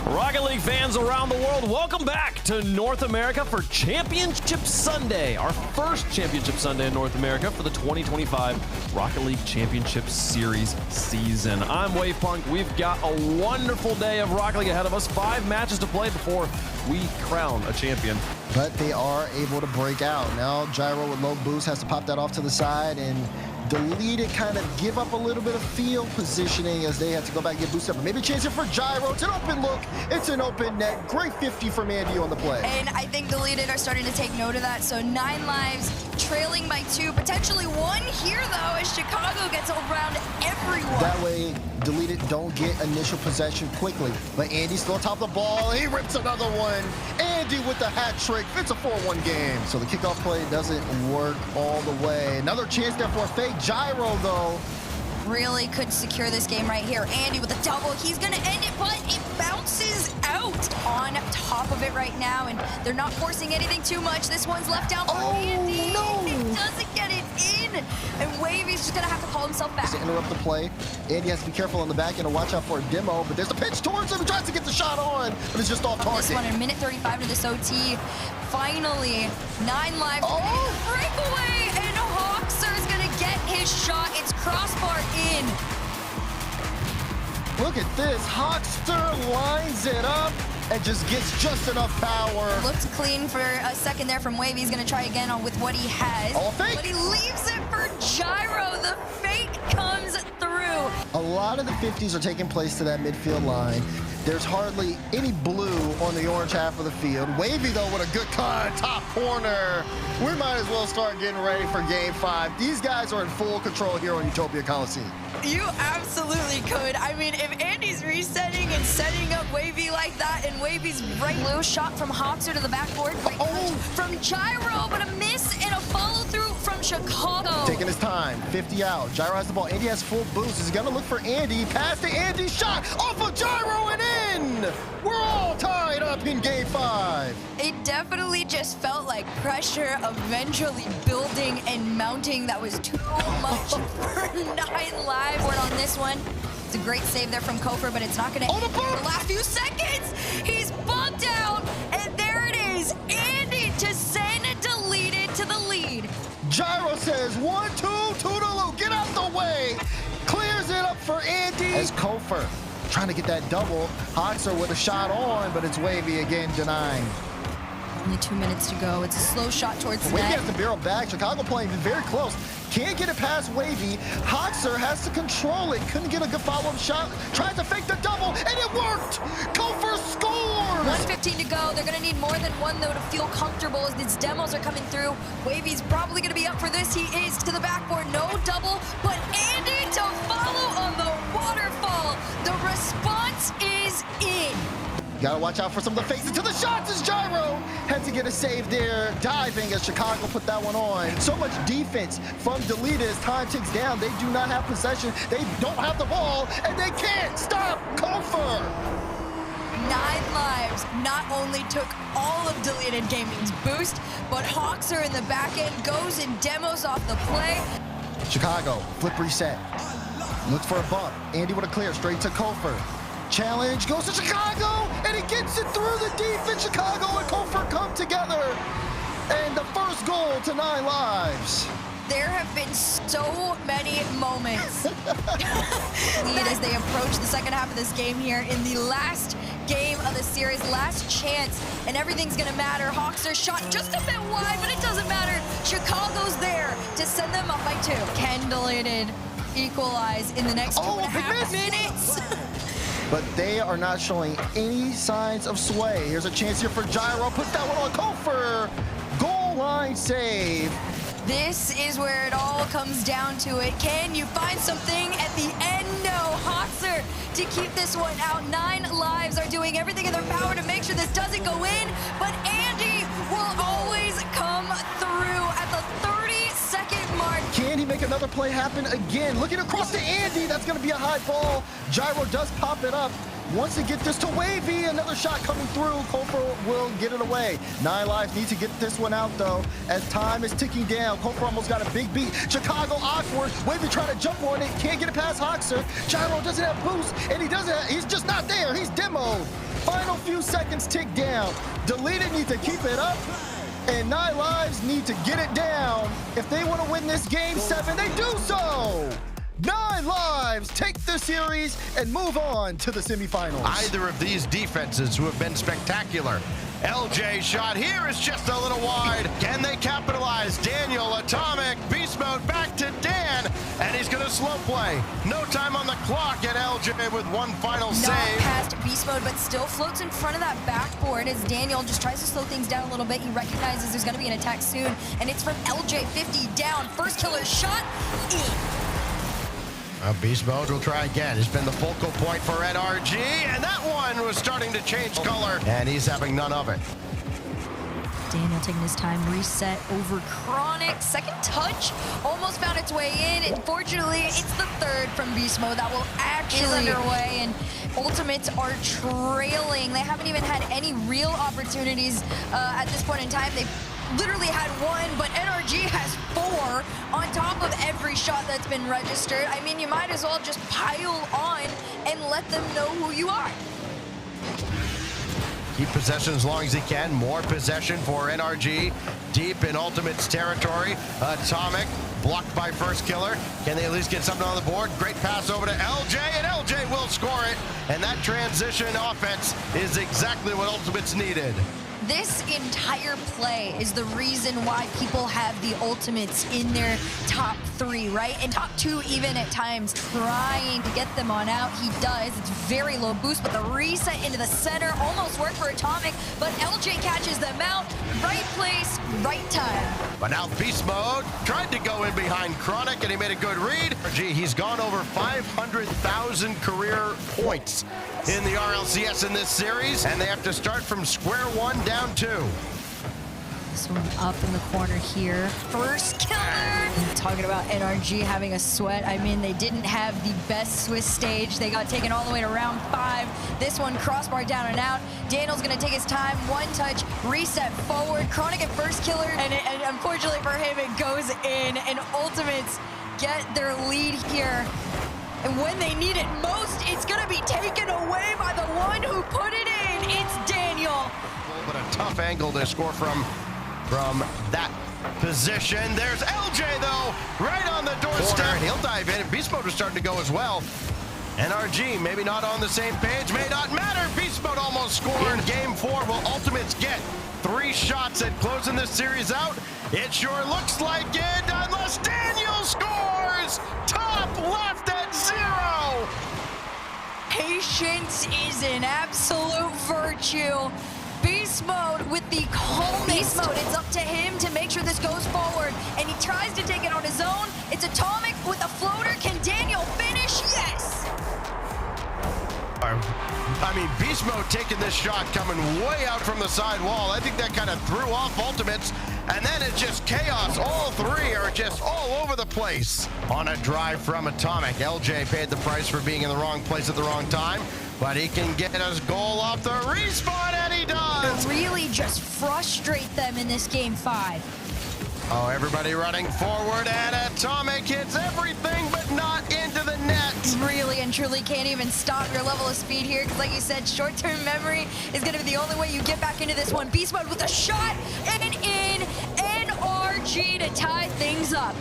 Rocket League fans around the world, welcome back to North America for Championship Sunday, our first Championship Sunday in North America for the 2025 Rocket League Championship Series season. I'm Wavepunk. We've got a wonderful day of Rocket League ahead of us. 5 matches to play before we crown a champion. But they are able to break out. Now Gyro with low boost has to pop that off to the side and delete it, kind of give up a little bit of field positioning as they have to go back and get boosted up. Maybe a chance here for Gyro. It's an open look. It's an open net. Great 50 from Andy on the play. And I think Deleted are starting to take note of that. So 9 lives, trailing by 2, potentially 1 here though, as Chicago gets around everyone. That way, Deleted don't get initial possession quickly. But Andy's still on top of the ball. He rips another one. Andy with the hat trick. It's a 4-1 game. So the kickoff play doesn't work all the way. Another chance there for a fake. Gyro, though, really could secure this game right here. Andy with a double. He's going to end it, but it bounces out on top of it right now, and they're not forcing anything too much. This one's left down for Andy. No. He doesn't get it in, and Wavy's just going to have to call himself back. To interrupt the play. Andy has to be careful on the back end and watch out for a demo, but there's a pitch towards him. He tries to get the shot on, but it's just off target. This one in minute 35 to this OT. Finally, 9 lives. Breakaway, and Hawkser's going to get his shot. It's crossbar in. Look at this. Hawkster lines it up and just gets just enough power. Looked clean for a second there from Wavy. He's going to try again on with what he has. Oh, fake. But he leaves it for Gyro. The fake comes through. A lot of the 50s are taking place to that midfield line. There's hardly any blue on the orange half of the field. Wavy, though, with a good cut, top corner. We might as well start getting ready for Game 5. These guys are in full control here on Utopia Coliseum. You absolutely could. I mean, if Andy's resetting and setting up Wavy like that, and Wavy's right blue shot from Hawkser to the backboard. From Gyro, but a miss and a follow-through from Chicago. Taking his time, 50 out. Gyro has the ball. Andy has full boost. He's gonna look for Andy. Pass to Andy. Shot off of Gyro and in. We're all tied up in Game 5. It definitely just felt like pressure eventually building and mounting. That was too much for 9 lives. On this one, it's a great save there from Kofer, but it's not going to end in the last few seconds. He's bumped out, and there it is. Andy to send Deleted to the lead. Gyro says 1, 2, Toodaloo, get out the way. Clears it up for Andy. As Kofer trying to get that double. Hawkser with a shot on, but it's Wavy again denying. Only 2 minutes to go. It's a slow shot towards the Wavy net. has to barrel back. Chicago playing very close. Can't get it past Wavy. Hawkser has to control it. Couldn't get a good follow-up shot. Tried to fake the double, and it worked! Kofer scores! 1:15 to go. They're going to need more than 1, though, to feel comfortable as these demos are coming through. Wavy's probably going to be up for this. He is to the backboard. No double, but Andy to follow on the waterfall. The response is in. Gotta watch out for some of the faces to the shots as Gyro had to get a save there, diving as Chicago put that one on. So much defense from Deleted as time ticks down. They do not have possession. They don't have the ball, and they can't stop Kofer. 9 lives not only took all of Deleted Gaming's boost, but Hawkser in the back end goes and demos off the play. Chicago, flip reset. Looks for a bump. Andy with a clear, straight to Kofer. Challenge goes to Chicago, and he gets it through the defense. Chicago and Kofer come together, and the first goal to 9 lives. There have been so many moments as they approach the second half of this game here in the last game of the series, last chance, and everything's gonna matter. Hawkser shot just a bit wide, but it doesn't matter. Chicago's there to send them up by 2. Can Deleted equalize in the next 2.5 minutes? But they are not showing any signs of sway. Here's a chance here for Gyro. Put that one on Kofer. Goal line save. This is where it all comes down to it. Can you find something at the end? No. Hawkser to keep this one out. 9 lives are doing everything in their power to make sure this doesn't go in, but Andy will always come through at the 30-second mark. Can he make another play happen again? Looking across to Andy. That's going to be a high ball. Gyro does pop it up. Wants to get this to Wavy. Another shot coming through. Kofer will get it away. 9 lives need to get this one out, though, as time is ticking down. Kofer almost got a big beat. Chicago awkward. Wavy trying to jump on it. Can't get it past Hawkser. Gyro doesn't have boost, and he's just not there. He's demoed. final few seconds tick down. Deleted need to keep it up, and 9 Lives need to get it down. If they want to win this game 7, they do so. 9 Lives take the series and move on to the semifinals. Either of these defenses who have been spectacular. LJ's shot here is just a little wide. Can they capitalize? Daniel, Atomic, Beast Mode back to Dan, and he's gonna slow play. No time on the clock at LJ with one final Not save. past Beast Mode, but still floats in front of that backboard as Daniel just tries to slow things down a little bit. He recognizes there's gonna be an attack soon, and it's from LJ, 50 down. First killer shot, in. Beast Mode will try again. It's been the focal point for NRG, and that one was starting to change color, and he's having none of it. Daniel taking his time, reset over Chronic. Second touch almost found its way in. Unfortunately, it's the third from Beast Mode that will actually underway, and Ultimates are trailing. They haven't even had any real opportunities at this point in time. They've literally had one, but NRG has 4 on top of every shot that's been registered. I mean, you might as well just pile on and let them know who you are. Keep possession as long as he can. More possession for NRG. Deep in Ultimate's territory. Atomic blocked by first killer. Can they at least get something on the board? Great pass over to LJ, and LJ will score it. And that transition offense is exactly what Ultimates needed. This entire play is the reason why people have the Ultimates in their top 3, right? And top 2 even at times, trying to get them on out. He does. It's very low boost, but the reset into the center almost worked for Atomic, but LJ catches them out. Right place, right time. But now Beast Mode tried to go in behind Chronic, and he made a good read. Gee, he's gone over 500,000 career points in the RLCS in this series, and they have to start from square one down 2. This one up in the corner here. First killer! Talking about NRG having a sweat. I mean, they didn't have the best Swiss stage. They got taken all the way to round 5. This one crossbar down and out. Daniel's gonna take his time. One touch, reset forward. Chronic at first killer, and unfortunately for him, it goes in. And Ultimates get their lead here. And when they need it most, it's gonna be taken away by the one who put it in. It's Daniel. But a tough angle to score from that position. There's LJ though, right on the doorstep. He'll dive in, and Beast Mode is starting to go as well. NRG maybe not on the same page, may not matter. Beast Mode almost scored. In game 4, will Ultimates get 3 shots at closing this series out? It sure looks like it, unless Daniel scores! Top left at 0! Patience is an absolute virtue. Beast Mode with the calmest. Beast Mode, it's up to him to make sure this goes forward, and he tries to take it on his own. It's Atomic with a floater. Can Daniel finish? Yes! I mean, Beast Mode taking this shot coming way out from the side wall. I think that kind of threw off Ultimates, and then it's just chaos. All 3 are just all over the place. On a drive from Atomic, LJ paid the price for being in the wrong place at the wrong time, but he can get his goal off the respawn, and he does! Really just frustrate them in this game 5. Oh, everybody running forward, and Atomic hits everything but not into the net. Really and truly can't even stop your level of speed here, because like you said, short-term memory is going to be the only way you get back into this one. Beast Mode with a shot, and in NRG to tie things up.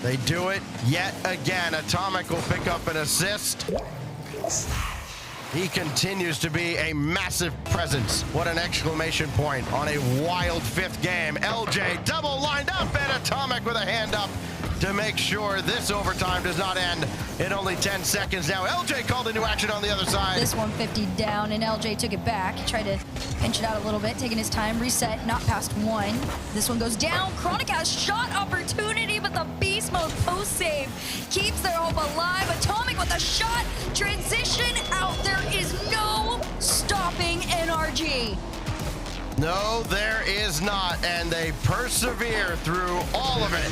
They do it yet again. Atomic will pick up an assist. He continues to be a massive presence. What an exclamation point on a wild 5th game. LJ double lined up, and Atomic with a hand up to make sure this overtime does not end in only 10 seconds. Now LJ called into action on the other side. This 150 down, and LJ took it back. Tried to pinch it out a little bit, taking his time. Reset, not past 1. This one goes down. Chronic has shot opportunity, but the Beast Mode post save keeps their hope alive. Atomic with a shot. Transition out. There is no stopping NRG. No, there is not, and they persevere through all of it.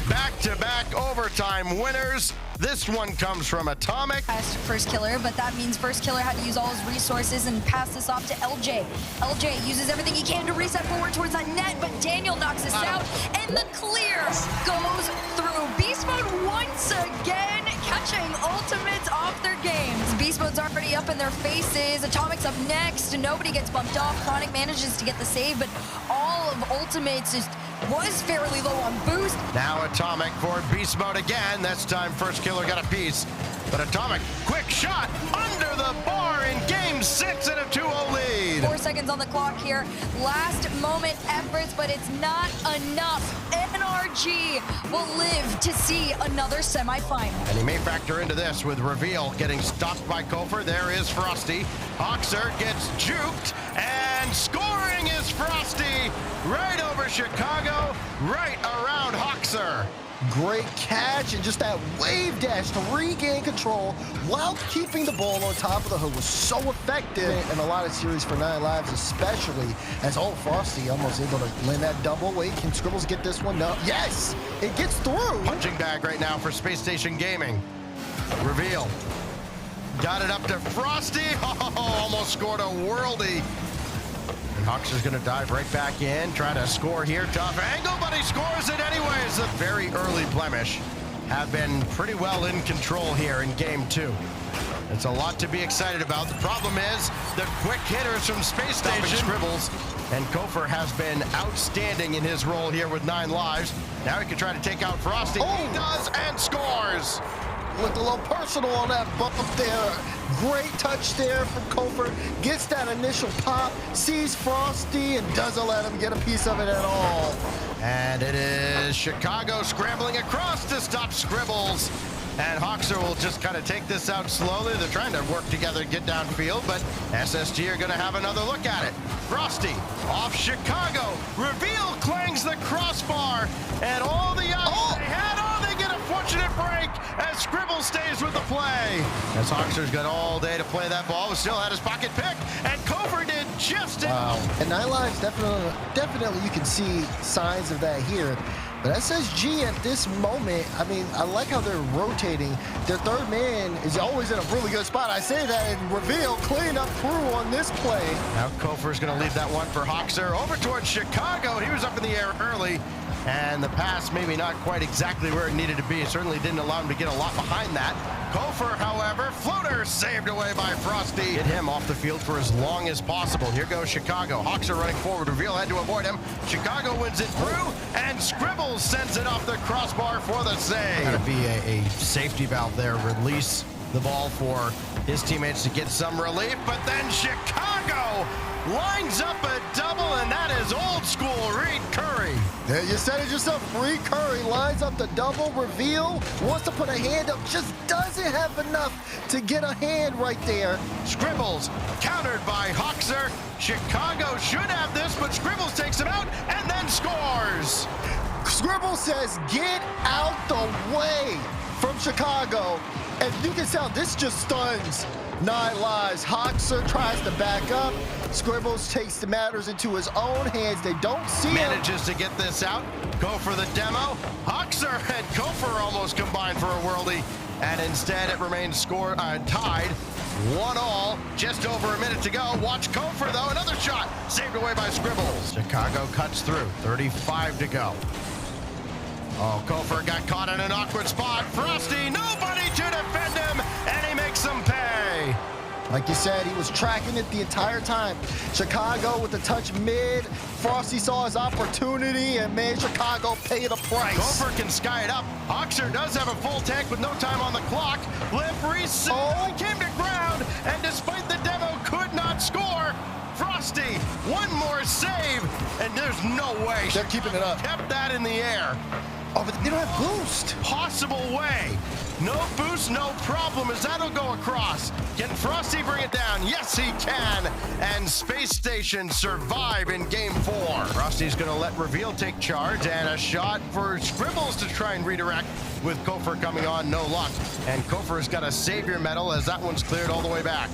Back-to-back overtime winners. This one comes from Atomic. Past first killer, but that means first killer had to use all his resources and pass this off to LJ. LJ uses everything he can to reset forward towards that net, but Daniel knocks this out, and the clear goes through. Beast Mode once again catching Ultimates off their games. Beast Beast Mode's already up in their faces. Atomic's up next. Nobody gets bumped off. Chronic manages to get the save, but all of Ultimates just was fairly low on boost. Now Atomic for Beast Mode again. This time First Killer got a piece. But Atomic, quick shot under the bar in game 6 and a 2-0 lead. 4 seconds on the clock here. Last moment efforts, but it's not enough. NRG will live to see another semifinal. And he may factor into this with Reveal getting stopped by Kofer. There is Frosty. Hoxer gets juked, and scoring is Frosty right over Chicago, right around Hoxer. Great catch, and just that wave dash to regain control while keeping the ball on top of the hood was so effective in a lot of series for 9 Lives, especially as Frosty almost able to land that double. Wait, can Scribbles get this one? No. Yes, it gets through. Punching bag right now for Spacestation Gaming. Reveal. Got it up to Frosty. Oh, almost scored a worldie. And Hoxer's going to dive right back in, try to score here. Tough angle, but he scores it anyways. A very early blemish. Have been pretty well in control here in game 2. It's a lot to be excited about. The problem is the quick hitters from Spacestation. Scribbles. And Kofer has been outstanding in his role here with 9 lives. Now he can try to take out Frosty. Oh. He does and scores. Looked a little personal on that bump there. Great touch there from Kofer. Gets that initial pop, sees Frosty, and doesn't let him get a piece of it at all. And it is Chicago scrambling across to stop Scribbles. And Hoxer will just kind of take this out slowly. They're trying to work together and get downfield, but SSG are going to have another look at it. Frosty off Chicago. Reveal clangs the crossbar, and all the odds they had. They get a fortunate break as Scribbles stays with the play. As Hoxer's got all day to play that ball, still had his pocket pick, and Kofer did just enough. And 9 Lives definitely you can see signs of that here. But SSG at this moment, I mean, I like how they're rotating. Their third man is always in a really good spot. I say that in Reveal, clean up through on this play. Now Kofer's going to leave that one for Hoxer over towards Chicago. He was up in the air early. And the pass maybe not quite exactly where it needed to be. It certainly didn't allow him to get a lot behind that. Kofer, however, floater saved away by Frosty. Get him off the field for as long as possible. Here goes Chicago. Hoxer running forward. Reveal had to avoid him. Chicago wins it through, and Scribbles sends it off the crossbar for the save. Gotta be a safety valve there. Release the ball for his teammates to get some relief, but then Chicago lines up a double, and that is old school Reed Curry. Yeah, you said it yourself. Reed Curry lines up the double. Reveal wants to put a hand up, just doesn't have enough to get a hand right there. Scribbles countered by Hoxer. Chicago should have this, but Scribbles takes him out and then scores. Scribbles says, get out the way from Chicago. And you can tell this just stuns 9 Lives. Hoxer tries to back up. Scribbles takes the matters into his own hands. They don't see him. Manages to get this out. Go for the demo. Hoxer and Kofer almost combined for a worldie. And instead it remains tied. 1-1. Just over a minute to go. Watch Kofer though. Another shot. Saved away by Scribbles. Chicago cuts through. 35 to go. Oh, Kofer got caught in an awkward spot. Frosty, nobody to defend him, and he makes them pay. Like you said, he was tracking it the entire time. Chicago with the touch mid. Frosty saw his opportunity and made Chicago pay the price. Kofer can sky it up. Hoxer does have a full tank with no time on the clock. Lip reset. Came to ground, and despite the demo, could not score. Frosty, one more save, and there's no way. They're keeping it up. Kept that in the air. Oh, but they don't have boost. Possible way. No boost, no problem, as that'll go across. Can Frosty bring it down? Yes, he can. And Space Station survive in game 4. Frosty's gonna let Reveal take charge, and a shot for Scribbles to try and redirect with Kofer coming on, no luck. And Kofer's got a savior medal as that one's cleared all the way back.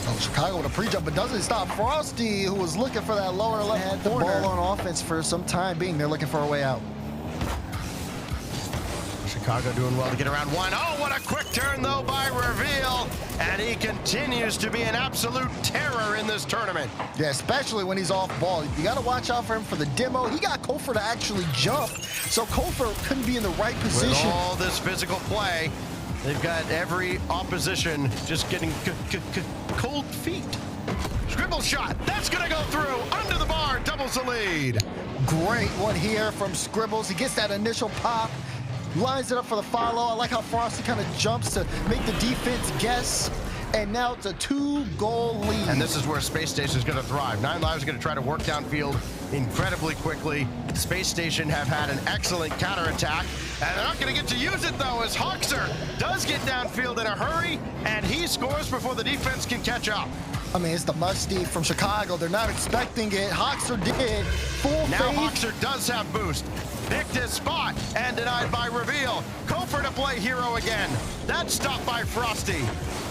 Oh, Chicago with a pre-jump, but doesn't stop Frosty, who was looking for that lower left hand. The ball on offense for some time being. They're looking for a way out. Chicago doing well to get around one. Oh, what a quick turn, though, by Reveal. And he continues to be an absolute terror in this tournament. Yeah, especially when he's off ball. You got to watch out for him for the demo. He got Kofer to actually jump, so Kofer couldn't be in the right position. With all this physical play, They've got every opposition just getting cold feet. Scribble shot, that's gonna go through, under the bar, doubles the lead. Great one here from Scribbles. He gets that initial pop, lines it up for the follow. I like how Frosty kind of jumps to make the defense guess. And now it's a 2-goal lead. And this is where Space Station is going to thrive. 9 Lives is going to try to work downfield incredibly quickly. Space Station have had an excellent counterattack, and they're not going to get to use it, though, as Hoxer does get downfield in a hurry, and he scores before the defense can catch up. I mean, it's the Musty from Chicago. They're not expecting it. Hoxer did. Full Now faith. Hoxer does have boost. Picked his spot and denied by Reveal. Kofor to play hero again. That's stopped by Frosty.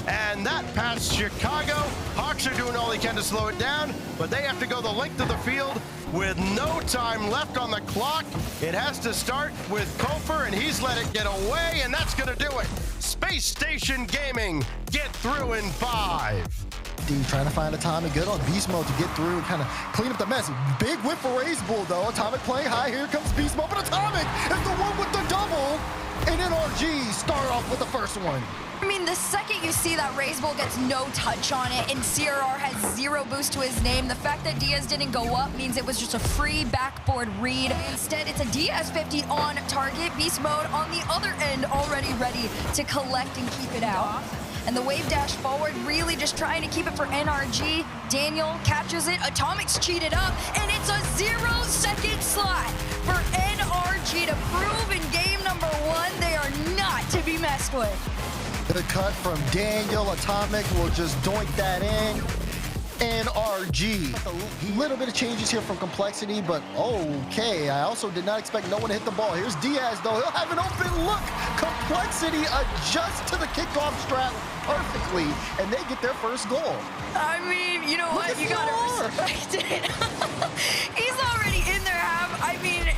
And that past Chicago. Hoxer doing all he can to slow it down, but they have to go the length of the field with no time left on the clock. It has to start with Kofor, and he's let it get away, and that's gonna do it. Space Station Gaming get through in 5. He's trying to find Atomic, good on beast mode to get through and kind of clean up the mess. Big whip for Raze Bull, though. Atomic playing high. Here comes beast mode, but Atomic is the one with the double. And NRG start off with the first one. I mean, the second you see that Raze Bull gets no touch on it and CRR has 0 boost to his name, the fact that Diaz didn't go up means it was just a free backboard read. Instead, it's a Diaz 50 on target, beast mode on the other end, already ready to collect and keep it out. And the wave dash forward, really just trying to keep it for NRG. Daniel catches it, Atomic's cheated up, and it's a 0-second slot for NRG to prove in game number 1 they are not to be messed with. The cut from Daniel. Atomic will just doink that in. NRG. A little bit of changes here from Complexity, but okay. I also did not expect no one to hit the ball. Here's Diaz, though. He'll have an open look. Complexity adjusts to the kickoff strat perfectly, and they get their first goal. I mean, you know what? You gotta respect it. He's already in their half. I mean,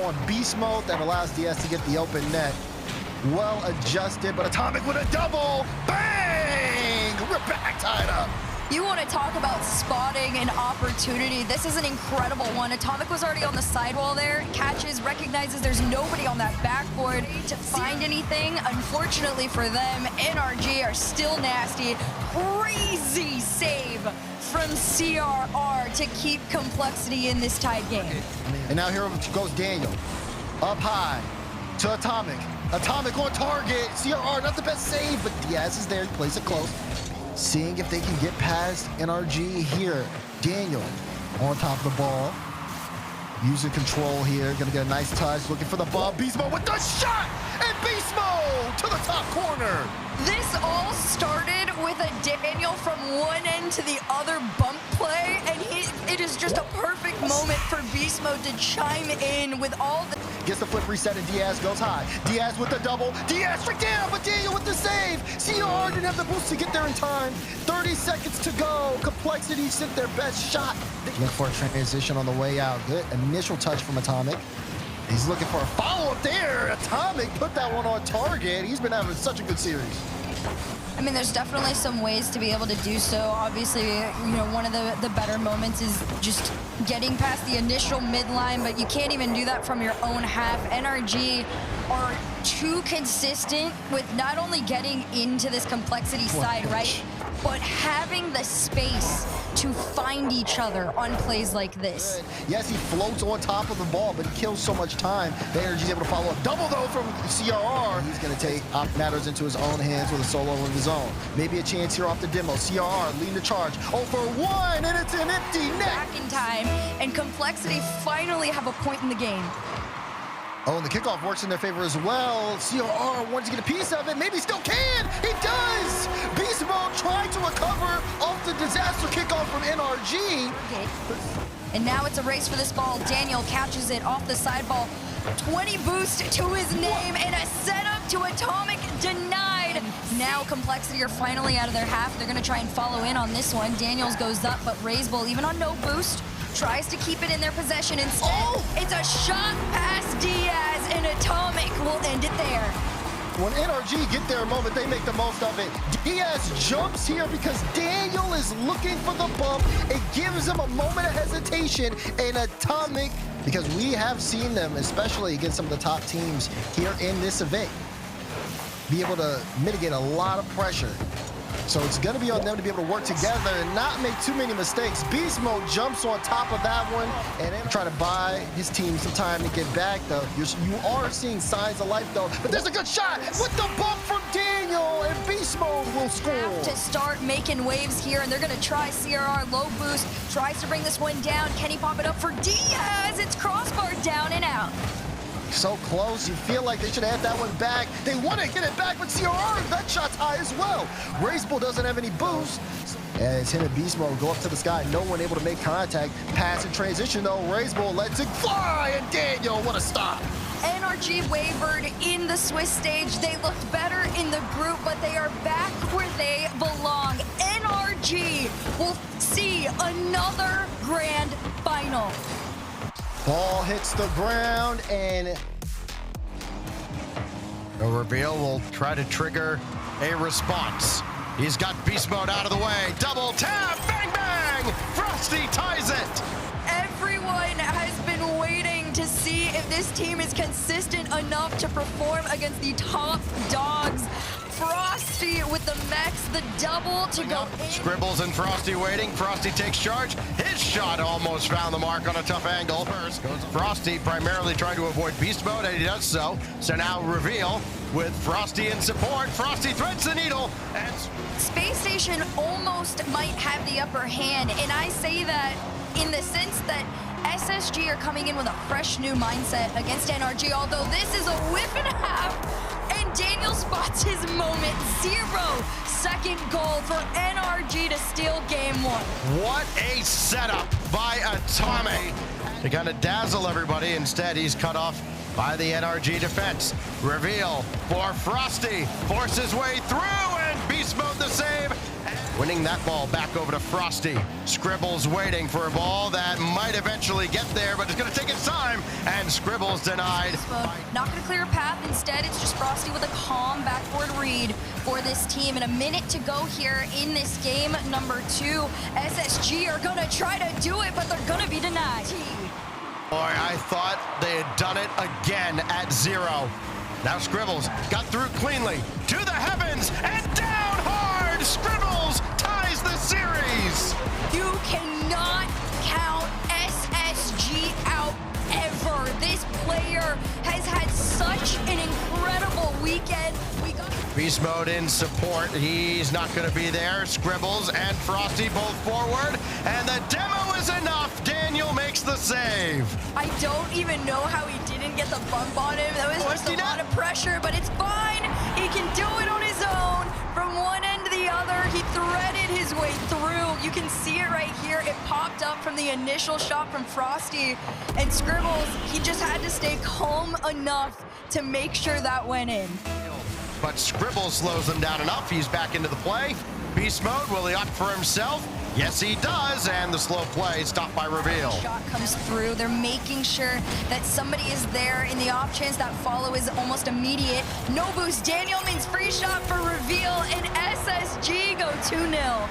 on beast mode that allows Diaz to get the open net. Well adjusted, but Atomic with a double. Bang! We're back tied up. you want to talk about spotting an opportunity. This is an incredible one. Atomic was already on the sidewall there, catches, recognizes there's nobody on that backboard to find anything. Unfortunately for them, NRG are still nasty. Crazy save from CRR to keep Complexity in this tied game. And now here goes Daniel. Up high to Atomic. Atomic on target. CRR, not the best save, but Diaz is there. He plays it close. Seeing if they can get past NRG here. Daniel on top of the ball. Using control here. Gonna get a nice touch. Looking for the ball. Beast Mode with the shot! And Beast Mode to the top corner. This all started with a Daniel from one end to the other bump play, and it is just a perfect moment for Beast Mode to chime in with all the... Gets the flip reset and Diaz goes high. Diaz with the double. Diaz straight down, but Daniel with the save. CR didn't have the boost to get there in time. 30 seconds to go. Complexity sent their best shot. Look for a transition on the way out. Good initial touch from Atomic. He's looking for a follow-up there. Atomic put that one on target. He's been having such a good series. I mean, there's definitely some ways to be able to do so. Obviously, you know, one of the better moments is just getting past the initial midline, but you can't even do that from your own half. NRG are too consistent with not only getting into this Complexity side, right, but having the space to find each other on plays like this. Yes, he floats on top of the ball, but he kills so much time. The NRG's able to follow up. Double, though, from CRR. He's going to take matters into his own hands with a solo of his own. Maybe a chance here off the demo. CRR leading the charge. 0-for-1, and it's an empty net. Back in time, and Complexity finally have a point in the game. Oh, and the kickoff works in their favor as well. CRR wants to get a piece of it. Maybe still can. He does. Beast Mode trying to recover off the disaster kickoff from NRG. And now it's a race for this ball. Daniel catches it off the side ball. 20 boost to his name and a setup to Atomic denied. Now Complexity are finally out of their half. They're going to try and follow in on this one. Daniels goes up, but Raze Bull, even on no boost, tries to keep it in their possession instead. It's a shot past Diaz, and Atomic will end it there. When NRG get their moment, they make the most of it. Diaz jumps here because Daniel is looking for the bump. It gives him a moment of hesitation, and Atomic, because we have seen them, especially against some of the top teams here in this event. be able to mitigate a lot of pressure. So it's going to be on them to be able to work together and not make too many mistakes. Beast Mode jumps on top of that one and then try to buy his team some time to get back, though. You are seeing signs of life, though. But there's a good shot with the bump from Daniel, and Beast Mode will score. Have to start making waves here, and they're going to try CRR low boost. Tries to bring this one down. Can he pop it up for Diaz? It's crossbar down and out. So close. You feel like they should have that one back. They want to get it back, but CRR, that shot's high as well. Racebull doesn't have any boost. As him and Beast Mode go up to the sky, no one able to make contact. Pass and transition, though. Racebull lets it fly, and Daniel, what a stop. NRG wavered in the Swiss stage. They looked better in the group, but they are back where they belong. NRG will see another grand final. Ball hits the ground, and the reveal will try to trigger a response. He's got Beast Mode out of the way. Double tap, bang, bang! Frosty ties it. Everyone has been waiting to see if this team is consistent enough to perform against the top dogs. Frosty with the mechs, the double to go in. Scribbles and Frosty waiting. Frosty takes charge. His shot almost found the mark on a tough angle. First goes Frosty, primarily trying to avoid Beast Mode, and he does so. So now reveal with Frosty in support. Frosty threads the needle, and Spacestation almost might have the upper hand, and I say that in the sense that SSG are coming in with a fresh new mindset against NRG, although this is a whip and a half. And Daniel spots his moment. 0-second goal for NRG to steal game one. What a setup by Atomic to kind of dazzle everybody. Instead, he's cut off by the NRG defense. Reveal for Frosty. Force his way through, and Beast Mode the save. Winning that ball back over to Frosty. Scribbles waiting for a ball that might eventually get there, but it's going to take its time, and Scribbles denied. Not going to clear a path. Instead, it's just Frosty with a calm backboard read for this team. And a minute to go here in this game number 2. SSG are going to try to do it, but they're going to be denied. Boy, I thought they had done it again at 0. Now Scribbles got through cleanly to the heavens and down hard. Scribbles ties the series. You cannot count SSG out ever. This player has had such an incredible weekend. Beast Mode in support. He's not going to be there. Scribbles and Frosty both forward, and the demo is enough. Daniel makes the save. I don't even know how he didn't get the bump on him. That was just a lot of pressure, but it's fine. He can do it on his own. From one end to the other, he threaded his way through. You can see it right here. It popped up from the initial shot from Frosty, and Scribbles, he just had to stay calm enough to make sure that went in. But Scribbles slows them down enough. He's back into the play. Beast Mode, will he opt for himself? Yes, he does, and the slow play stopped by Reveal. Shot comes through. They're making sure that somebody is there in the off chance that follow is almost immediate. No boost. Daniel means free shot for Reveal, and SSG go 2-0.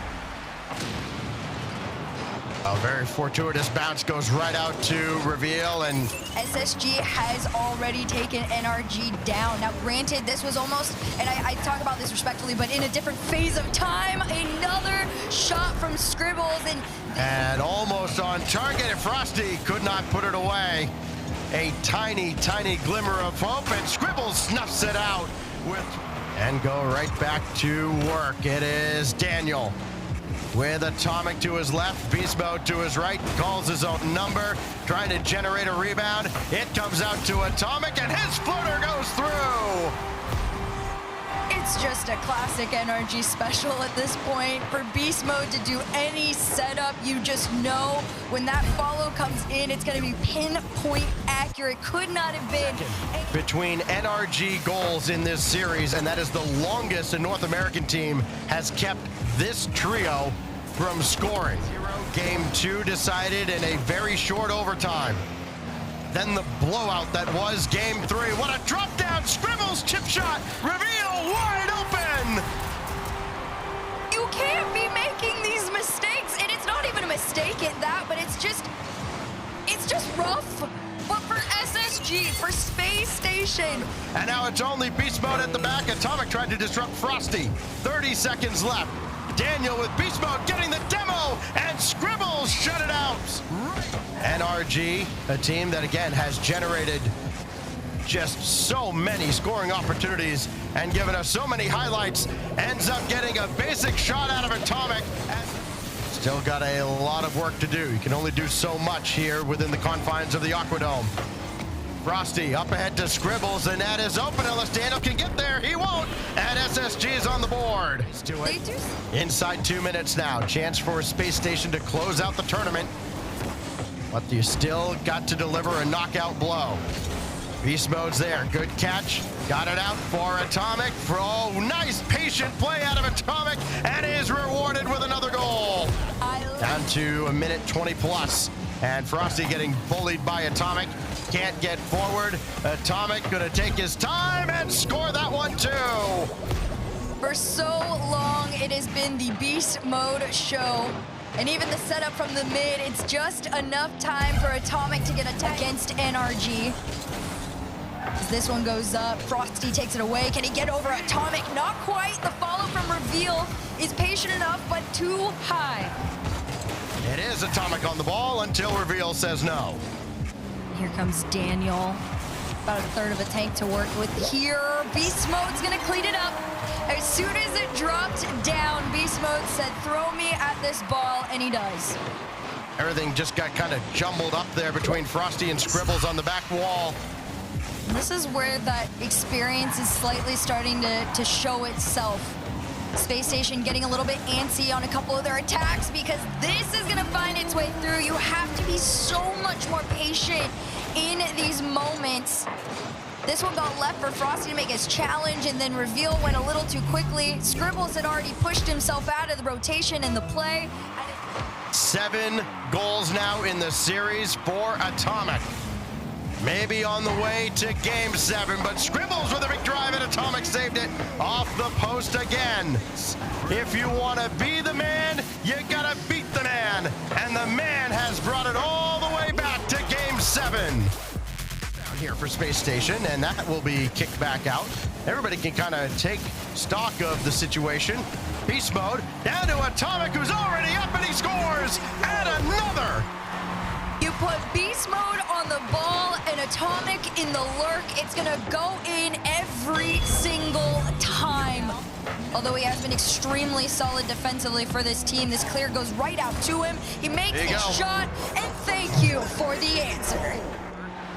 A very fortuitous bounce goes right out to Reveal, and SSG has already taken NRG down. Now, granted, this was almost, and I talk about this respectfully, but in a different phase of time, another shot from Scribbles, and almost on target, and Frosty could not put it away. A tiny, tiny glimmer of hope, and Scribbles snuffs it out and go right back to work. It is Daniel with Atomic to his left, Beast Mode to his right, calls his own number, trying to generate a rebound. It comes out to Atomic, and his floater goes through. It's just a classic NRG special at this point. For Beast Mode to do any setup, you just know when that follow comes in, it's going to be pinpoint accurate. Could not have been. Between NRG goals in this series, and that is the longest a North American team has kept this trio from scoring. Game 2 decided in a very short overtime. Then the blowout that was Game 3. What a drop down, Scribbles chip shot, Reveal wide open. You can't be making these mistakes, and it's not even a mistake at that, but it's just rough. But for SSG, SSG for Space Station. And now it's only Beast Mode at the back. Atomic tried to disrupt Frosty. 30 seconds left. Daniel with Beast Mode getting the demo, and Scribbles shut it out. NRG, a team that again has generated just so many scoring opportunities and given us so many highlights, ends up getting a basic shot out of Atomic. Still got a lot of work to do. You can only do so much here within the confines of the Aquadome. Frosty up ahead to Scribbles. The net is open unless Daniel can get there. He won't. And SSG is on the board. Inside 2 minutes now. Chance for Space Station to close out the tournament. But you still got to deliver a knockout blow. Beast Mode's there. Good catch. Got it out for Atomic. Oh, nice patient play out of Atomic, and is rewarded with another goal. Down to a minute 20 plus. And Frosty getting bullied by Atomic. Can't get forward. Atomic gonna take his time and score that one too. For so long, it has been the Beast Mode show. And even the setup from the mid, it's just enough time for Atomic to get attacked against NRG. As this one goes up, Frosty takes it away. Can he get over Atomic? Not quite. The follow from Reveal is patient enough, but too high. It is Atomic on the ball until Reveal says no. Here comes Daniel. About a third of a tank to work with here. Beast Mode's gonna clean it up. As soon as it dropped down, Beast Mode said, throw me at this ball, and he does. Everything just got kind of jumbled up there between Frosty and Scribbles on the back wall. This is where that experience is slightly starting to show itself. Space Station getting a little bit antsy on a couple of their attacks because this is gonna find its way through. You have to be so much more patient in these moments. This one got left for Frosty to make his challenge, and then Reveal went a little too quickly. Scribbles had already pushed himself out of the rotation in the play. 7 goals now in the series for Atomic. Maybe on the way to Game 7, but Scribbles with a big drive, and Atomic saved it off the post again. If you want to be the man, you gotta beat the man, and the man has brought it all the way back to Game 7. Down here for Space Station, and that will be kicked back out. Everybody can kind of take stock of the situation. Beast Mode down to Atomic, who's already up, and he scores, and another. You put Beast Mode on the ball and Atomic in the lurk, it's gonna go in every single time. Although he has been extremely solid defensively for this team, this clear goes right out to him. He makes his shot, and thank you for the answer.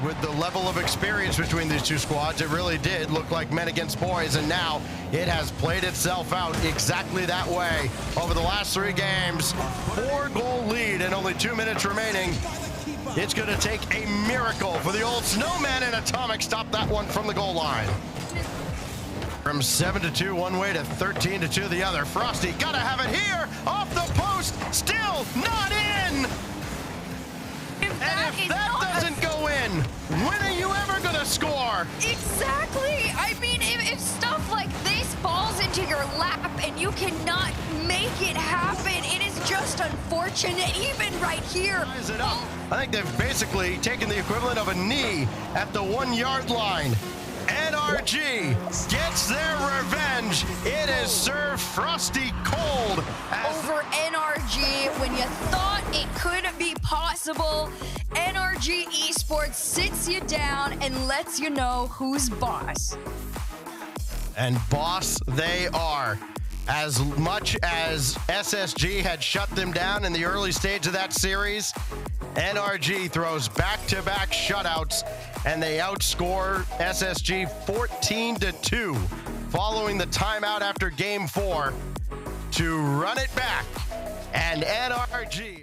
With the level of experience between these two squads, it really did look like men against boys, and now it has played itself out exactly that way over the last 3 games. 4-goal lead and only 2 minutes remaining. It's going to take a miracle for the old snowman, and Atomic stop that one from the goal line. From 7-2 one way to 13-2 the other. Frosty gotta have it here, off the post, still not in. If that doesn't go in, when are you ever gonna score? Exactly. I mean, if stuff like this falls into your lap and you cannot make it happen, it is just unfortunate. Even right here. I think they've basically taken the equivalent of a knee at the 1-yard line. NRG gets their revenge. It is served Frosty cold. Over NRG when you thought it couldn't be possible. NRG Esports sits you down and lets you know who's boss. And boss they are. As much as SSG had shut them down in the early stage of that series, NRG throws back-to-back shutouts, and they outscore SSG 14-2, following the timeout after Game 4 to run it back. And NRG